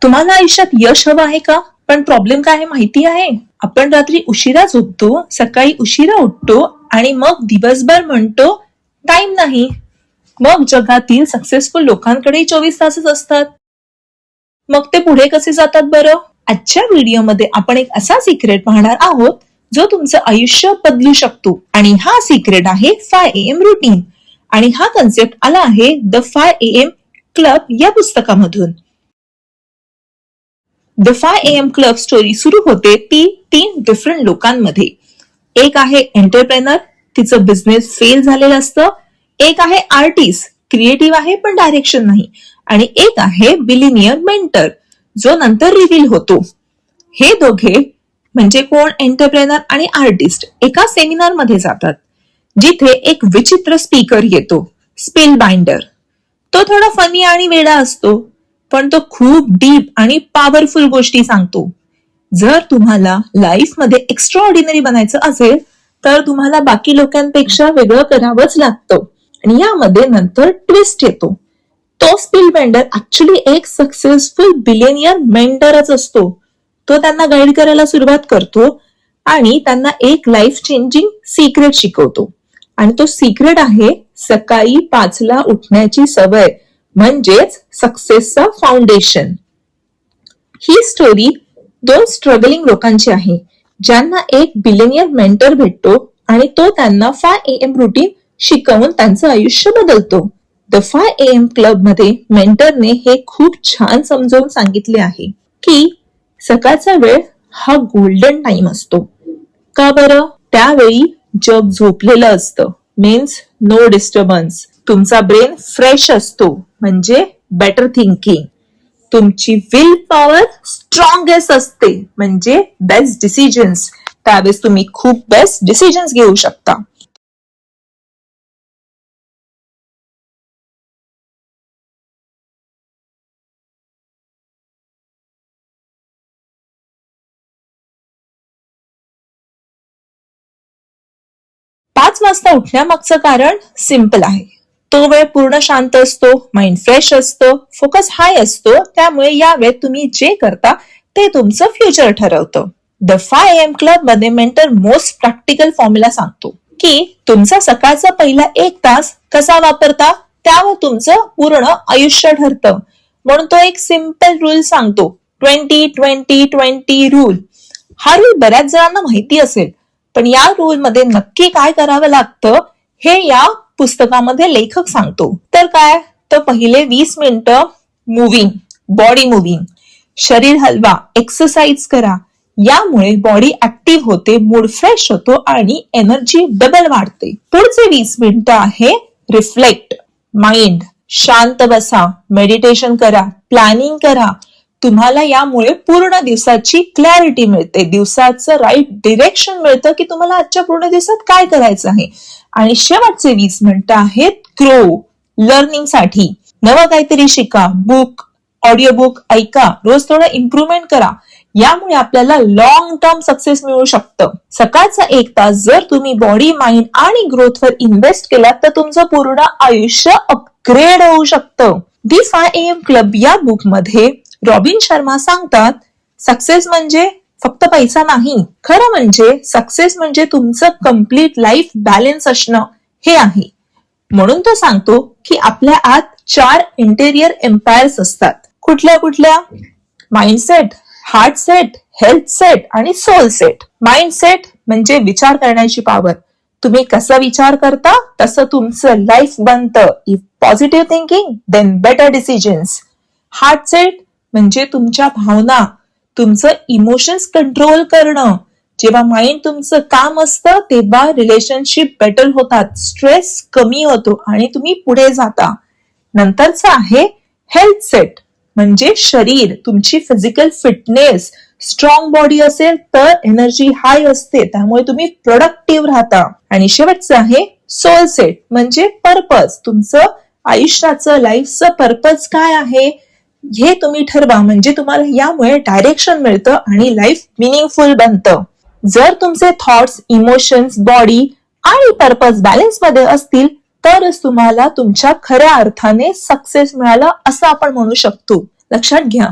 तुम्हाला आयुष्यात यश हवं आहे का? पण प्रॉब्लेम काय आहे माहिती आहे? आपण रात्री उशिरा झोपतो, सकाळी उशिरा उठतो आणि मग दिवसभर म्हणतो टाइम नाही. मग जगातील सक्सेसफुल लोकांकडे 24 तासच असतात. मग ते पुढे कसे जातात बरं? आजच्या व्हिडिओमध्ये आपण एक असा सिक्रेट पाहणार आहोत जो तुमचं आयुष्य बदलू शकतो. आणि हा सिक्रेट आहे 5 AM रुटीन. आणि हा कन्सेप्ट आला आहे द 5 AM क्लब या पुस्तकामधून. द 5 AM क्लब स्टोरी सुरू होते ती 3 डिफरंट लोकांमध्ये. एक आहे एंटरप्रेनर, तिचं बिझनेस फेल झालेलं असतं. एक आहे आर्टिस्ट, क्रिएटिव्ह आहे पण डायरेक्शन नाही. आणि एक आहे बिलिनियर मेंटर, जो नंतर रिव्हील होतो. हे दोघे म्हणजे कोण? एंटरप्रेनर आणि आर्टिस्ट एका सेमिनार मध्ये जातात, जिथे एक विचित्र स्पीकर येतो, स्पिल बाइंडर. तो थोडा फनी आणि वेडा असतो, पण तो खूप डीप आणि पॉवरफुल गोष्टी सांगतो. जर तुम्हाला लाईफ मध्ये एक्स्ट्राऑर्डिनरी बनायचं असेल तर तुम्हाला बाकी लोकांपेक्षा वेगळं करावंच लागतं. आणि यामध्ये नंतर ट्विस्ट येतो. तो स्पिल बेंडर ऍक्च्युली एक सक्सेसफुल बिलियनियर मेंटरच असतो. तो त्यांना गाईड करायला सुरुवात करतो आणि त्यांना एक लाईफ चेंजिंग सिक्रेट शिकवतो. आणि तो सिक्रेट आहे सकाळी 5 ला उठण्याची सवय, म्हणजेच सक्सेसचा फाउंडेशन. ही स्टोरी 2 स्ट्रगलिंग लोकांची आहे, ज्यांना एक बिलियनियर मेंटर भेटतो आणि तो त्यांना 5 AM रुटीन शिकवून त्यांचं आयुष्य बदलतो. द 5 AM क्लब मध्ये मेंटरने हे खूप छान समजावून सांगितले आहे की सकाळचा वेळ हा गोल्डन टाइम असतो. का बरं? त्यावेळी जग झोपलेलं असतं, मीन्स नो डिस्टर्बन्स. तुमचा ब्रेन फ्रेश असतो, म्हणजे बेटर थिंकिंग. तुमची विल पॉवर स्ट्रॉंगेस्ट असते, म्हणजे बेस्ट डिसिजन्स. त्यावेळेस तुम्ही खूप बेस्ट डिसिजन्स घेऊ शकता. पाच वाजता उठण्यामागचं कारण सिंपल आहे. तो वेळ पूर्ण शांत असतो, माइंड फ्रेश असतो, फोकस हाय असतो. त्यामुळे या वेळेत तुम्ही जे करता ते तुमचं फ्युचर ठरवतं. द 5 AM क्लब मध्ये मेंटर मोस्ट प्रॅक्टिकल फॉर्म्युला सांगतो की तुमचा सकाळचा पहिला 1 तास कसा वापरता त्यावर तुमचं पूर्ण आयुष्य ठरतं. म्हणून तो एक सिंपल रूल सांगतो, 20-20-20 रूल. हा रूल बऱ्याच जणांना माहिती असेल, पण या रूल मध्ये नक्की काय करावं लागतं हे या पुस्तकामध्ये लेखक सांगतो. तर काय? तर पहिले 20 मिनिटं मुव्हिंग, बॉडी मुव्हिंग, शरीर हलवा, एक्सरसाइज करा. यामुळे बॉडी ऍक्टिव्ह होते, मूड फ्रेश होतो आणि एनर्जी डबल वाढते. पुढचे 20 मिनिटं आहे रिफ्लेक्ट, माइंड शांत बसा, मेडिटेशन करा, प्लॅनिंग करा. तुम्हाला यामुळे पूर्ण दिवसाची क्लॅरिटी मिळते, दिवसाचं राईट डिरेक्शन मिळतं की तुम्हाला आजच्या पूर्ण दिवसात काय करायचं आहे. आणि शेवटचे 20 मिनिटं आहेत ग्रो, लर्निंग साठी. नवं काहीतरी शिका, बुक, ऑडिओ बुक ऐका, रोज थोडं इम्प्रुव्हमेंट करा. यामुळे आपल्याला लॉंग टर्म सक्सेस मिळू शकतं. सकाळचा 1 तास जर तुम्ही बॉडी, माइंड आणि ग्रोथवर इन्व्हेस्ट केला तर तुमचं पूर्ण आयुष्य अपग्रेड होऊ शकतं. दी 5 AM क्लब या बुक मध्ये रॉबिन शर्मा सांगतात, सक्सेस म्हणजे फक्त पैसा नाही. खरं म्हणजे सक्सेस म्हणजे तुमचं कम्प्लीट लाईफ बॅलन्स असणं हे आहे. म्हणून तो सांगतो की आपल्या आत 4 इंटेरियर एम्पायर्स असतात. कुठल्या कुठल्या? Mindset, heart set, health set आणि सोल सेट. माइंडसेट म्हणजे विचार करण्याची पॉवर. तुम्ही कसं विचार करता तसं तुमचं लाईफ बनतं. If positive thinking then better decisions. Heart set म्हणजे तुमच्या भावना, तुमचं इमोशन्स कंट्रोल करणं. जेव्हा माइंड तुमचं काम असतं तेव्हा रिलेशनशिप बेटर होतात, स्ट्रेस कमी होतो आणि तुम्ही पुढे जाता. नंतरचं आहे हेल्थ सेट, म्हणजे शरीर, तुमची फिजिकल फिटनेस. स्ट्रॉंग बॉडी असेल तर एनर्जी हाय असते, त्यामुळे तुम्ही प्रोडक्टिव्ह राहता. आणि शेवटचं आहे सोल सेट, म्हणजे पर्पज. तुमचं आयुष्याचं, लाईफचं पर्पज काय आहे हे तुम्ही ठरवा, म्हणजे तुम्हाला यामुळे डायरेक्शन मिळतं आणि लाईफ मिनिंगफुल बनतं. जर तुमचे थॉट्स, इमोशन्स, बॉडी आणि पर्पज बॅलन्स मध्ये असतील तरच तुम्हाला तुमच्या खऱ्या अर्थाने सक्सेस मिळाला असं आपण म्हणू शकतो. लक्षात घ्या,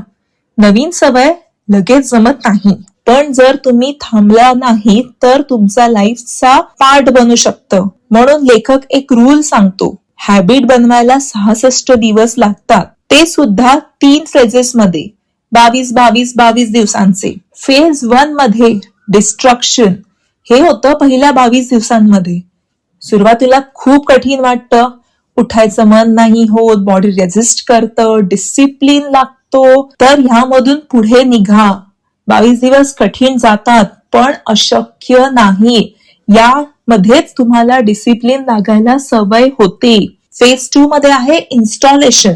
नवीन सवय लगेच जमत नाही, पण जर तुम्ही थांबला नाही तर तुमचा लाईफचा पार्ट बनू शकतं. म्हणून लेखक एक रूल सांगतो, हॅबिट बनवायला 66 दिवस लागतात, ते सुद्धा 3 फेजेस मध्ये, 22 दिवसांचे. फेज 1 मध्ये डिस्ट्रक्शन हे होतं पहिल्या 22 दिवसांमध्ये. सुरुवातीला खूप कठीण वाटतं, उठायचं मन नाही होत, बॉडी रेजिस्ट करतं, डिसिप्लिन लागतो. तर ह्यामधून पुढे निघा. 22 दिवस कठीण जातात पण अशक्य नाही. यामध्येच तुम्हाला डिसिप्लिन लागायला सवय होते. फेज 2 मध्ये आहे इन्स्टॉलेशन,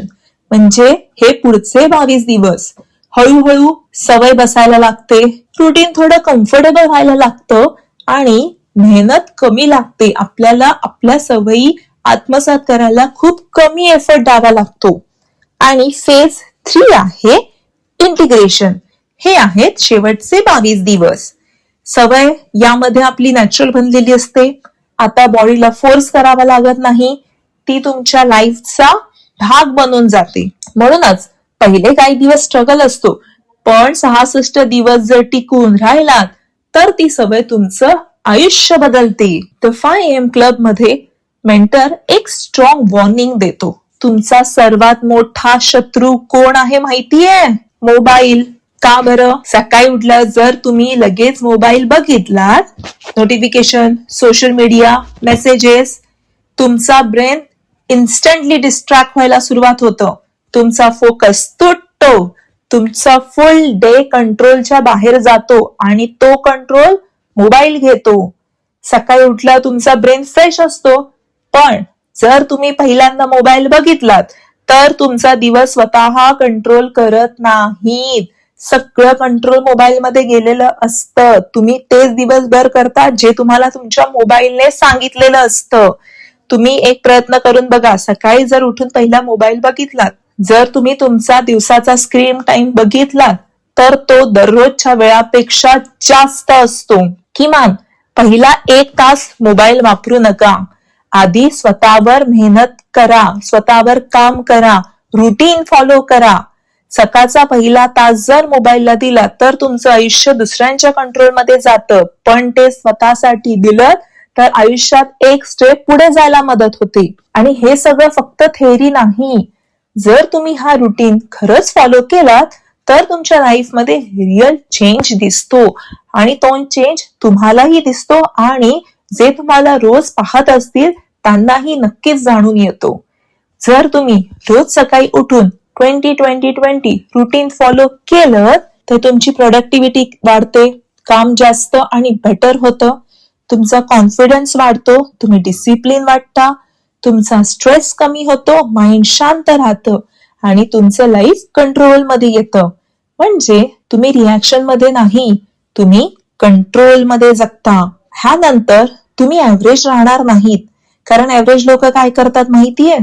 म्हणजे हे पुढचे 22 दिवस. हळूहळू सवय बसायला लागते, रुटीन थोडं कम्फर्टेबल व्हायला लागतं आणि मेहनत कमी लागते. आपल्याला आपल्या सवयी आत्मसात करायला खूप कमी एफर्ट द्यावा लागतो. आणि फेज 3 आहे इंटिग्रेशन. हे आहेत शेवटचे 22 दिवस. सवय यामध्ये आपली नॅचरल बनलेली असते. आता बॉडीला फोर्स करावा लागत नाही, ती तुमच्या लाईफचा भाग बनून जाते. म्हणूनच पहिले काही दिवस स्ट्रगल असतो, पण 66 दिवस जर टिकून राहिलात तर ती सवय तुमचं आयुष्य बदलते. द 5am क्लब मध्ये मेंटर एक स्ट्रॉंग वॉर्निंग देतो. तुमचा सर्वात मोठा शत्रू कोण आहे माहितीये? मोबाईल. का बरं? सकाळी उठल्या जर तुम्ही लगेच मोबाईल बघितलात, नोटिफिकेशन, सोशल मीडिया, मेसेजेस, तुमचा ब्रेन इन्स्टंटली डिस्ट्रॅक्ट व्हायला सुरुवात होतं. तुमचा फोकस तुटतो. तुमचा फुल डे कंट्रोलच्या बाहेर जातो आणि तो कंट्रोल मोबाईल घेतो. सकाळी उठला तुमचा ब्रेन फ्रेश असतो, पण जर तुम्ही पहिल्यांदा मोबाईल बघितलात तर तुमचा दिवस स्वतः कंट्रोल करत नाहीत. सगळं कंट्रोल मोबाईल मध्ये गेलेलं असतं. तुम्ही तेच दिवसभर करता जे तुम्हाला तुमच्या मोबाईलने सांगितलेलं असतं. तुम्ही एक प्रयत्न करून बघा, सकाळी जर उठून पहिला मोबाईल बघितलात, जर तुम्ही तुमचा दिवसाचा स्क्रीन टाइम बघितलात तर तो दररोजच्या वेळापेक्षा जास्त असतो. किमान पहिला 1 तास मोबाईल वापरू नका. आधी स्वतःवर मेहनत करा, स्वतःवर काम करा, रुटीन फॉलो करा. सकाळचा पहिला तास जर मोबाईलला दिला तर तुमचं आयुष्य दुसऱ्यांच्या कंट्रोलमध्ये जातं, पण ते स्वतःसाठी दिलं तर आयुष्यात एक स्टेप पुढे जायला मदत होते. आणि हे सगळं फक्त थेअरी नाही. जर तुम्ही हा रुटीन खरंच फॉलो केलात तर तुमच्या लाईफमध्ये रिअल चेंज दिसतो आणि तो चेंज तुम्हालाही दिसतो आणि जे तुम्हाला रोज पाहत असतील त्यांनाही नक्कीच जाणून येतो. जर तुम्ही रोज सकाळी उठून 20-20-20 रुटीन फॉलो केलं तर तुमची प्रोडक्टिव्हिटी वाढते, काम जास्त आणि बेटर होतं, तुमचा कॉन्फिडन्स वाढतो, तुम्ही डिसिप्लिन वाटता, तुमचा स्ट्रेस कमी होतो, माइंड शांत राहतं आणि तुमचं लाईफ कंट्रोल मध्ये येतं. म्हणजे तुम्ही रिॲक्शन मध्ये नाही, तुम्ही कंट्रोल मध्ये जगता. ह्यानंतर तुम्ही ऍव्हरेज राहणार नाहीत, कारण ऍव्हरेज लोक काय करतात माहितीये?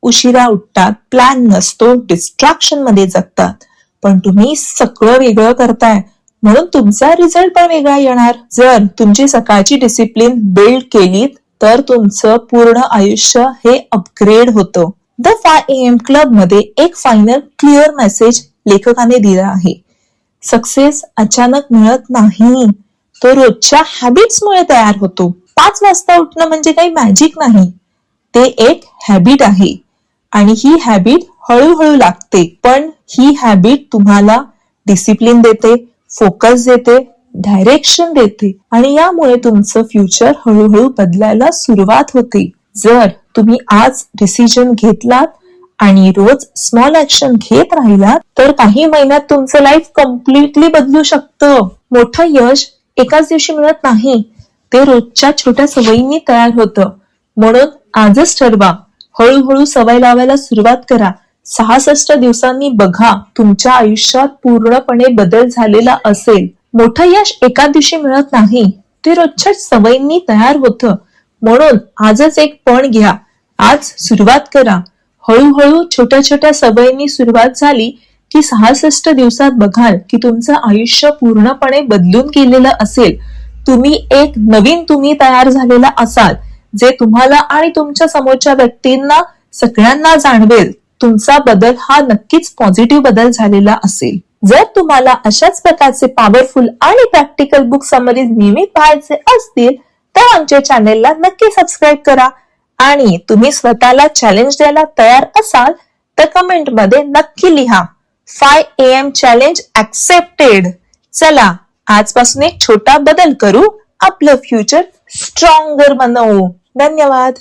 उशिरा उठतात, प्लॅन नसतो, डिस्ट्रॅक्शन मध्ये जगतात. पण तुम्ही सगळं वेगळं करताय, म्हणून तुमचा रिझल्ट पण वेगळा येणार. जर तुमची सकाळची डिसिप्लिन बिल्ड केलीत तर तुमचं पूर्ण आयुष्य हे अपग्रेड होतं. द 5am क्लब मध्ये एक फायनल क्लिअर मेसेज लेखकाने दिला आहे. सक्सेस अचानक मिळत नाही, तो रोजच्या हॅबिट्समुळे तयार होतो. 5 वाजता उठणं म्हणजे काही मॅजिक नाही, ते एक हॅबिट आहे आणि ही हॅबिट हळूहळू लागते. पण ही हॅबिट तुम्हाला डिसिप्लिन देते, फोकस देते, डायरेक्शन देते आणि यामुळे तुमचं फ्युचर हळूहळू बदलायला सुरुवात होते. जर तुम्ही आज डिसिजन घेतलात आणि रोज स्मॉल ऍक्शन घेत राहिलात तर काही महिन्यात तुमचं लाईफ कम्प्लिटली बदलू शकतं. मोठं यश एकाच दिवशी मिळत नाही, ते रोजच्या छोट्या सवयींनी तयार होतं. म्हणून आजच ठरवा, हळूहळू सवय लावायला सुरुवात करा. 66 दिवसांनी बघा, तुमच्या आयुष्यात पूर्णपणे बदल झालेला असेल. मोठं यश एका दिवशी मिळत नाही, ते रोजच्या सवयींनी तयार होतं. म्हणून आजच एक पण घ्या, आज सुरुवात करा. हळूहळू छोट्या छोट्या सवयींनी सुरुवात झाली की 66 दिवसात बघाल की तुमचं आयुष्य पूर्णपणे बदलून गेलेलं असेल. तुम्ही एक नवीन तुम्ही तयार झालेला असाल, जे तुम्हाला आणि तुमच्या समोरच्या व्यक्तींना सगळ्यांना जाणवेल. तुमचा बदल हा नक्कीच पॉझिटिव्ह बदल झालेला असेल. जर तुम्हाला अशाच प्रकारचे पॉवरफुल आणि प्रॅक्टिकल बुक समरीज नेहमी पाहायचे असतील तर आमच्या चॅनेलला नक्की सबस्क्राईब करा आणि तुम्ही स्वतःला चॅलेंज द्यायला तयार असाल तर कमेंट मध्ये नक्की लिहा 5 AM चॅलेंज ऍक्सेप्टेड. चला आजपासून एक छोटा बदल करू, आपलं फ्युचर स्ट्रॉंगर बनवू. धन्यवाद.